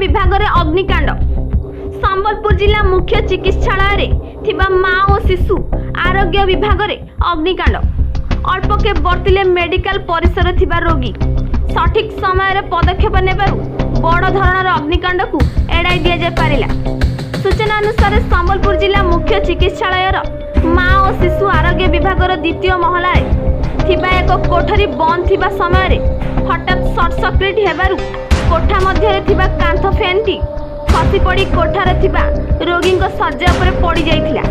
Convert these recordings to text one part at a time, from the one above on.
विभाग रे अग्निकांड। संबलपुर जिला मुख्य चिकित्सालय रे माँ और शिशु आरोग्य विभाग रे अग्निकांड। अल्पके बर्तिले मेडिकल परिसर थिबा रोगी सठिक समय रे पदक्षेप नेबारु बड़ धरणर अग्निकांड को एड़ाई दिया जाय पारिला। सूचना अनुसार संबलपुर जिला मुख्य चिकित्सालय माँ और शिशु आरोग्य विभाग द्वितीय महला थिबा एक कोठरी बंद थिबा समय रे हठात सर्ट सर्किट हेबारु कोठा मध्य थिबा कांथ फैनटी खसी पड़ी कोठार थिबा रोगी शज्या उपरे पड़ी जाइथिला।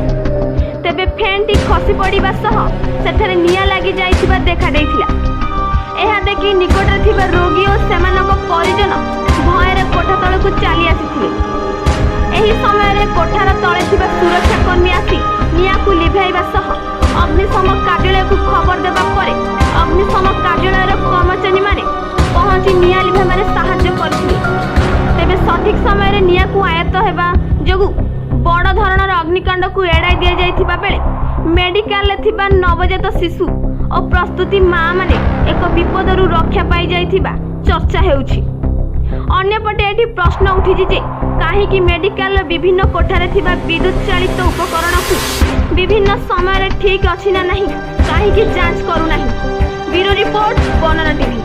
तेबे फैनटी खसी पड़िबा सह सेठरे निया लागि जाइथिबा देखा देइथिला। एहा देखि निकटरे थिबा रोगी और सेमानक परिजन भयरे कोठा तळकु चाली आसिथिले। एही समय रे कोठार तळे थिबा सुरक्षा कर्मी आसी नियाकु लिभाइबा सह अग्निशम कार्यालय को खबर देबा परे अग्निशम कार्यालय कर्मचारी माने पहुंची निया लिभाइबारे साहाय्य करथिले। तेबे सठिक समय रे निया को आयत्त हेबा जोगु बड़ धरणर अग्निकांड को एड़ाई दिया जाइथिबा बेले मेडिकल ले थिबा नवजात शिशु और प्रस्तुति माँ माने एक विपदरु रक्षा पाई जाइथिबा चर्चा हेउछि। अन्यपटे एठी प्रश्न उठिछि जे काहेकि मेडिकल विभिन्न कोठारे थिबा विद्युत चालित उपकरण को विभिन्न समय ठीक अछि ना नहीं काहेकि जांच करू नहीं। ब्यूरो रिपोर्ट बनना टीवी।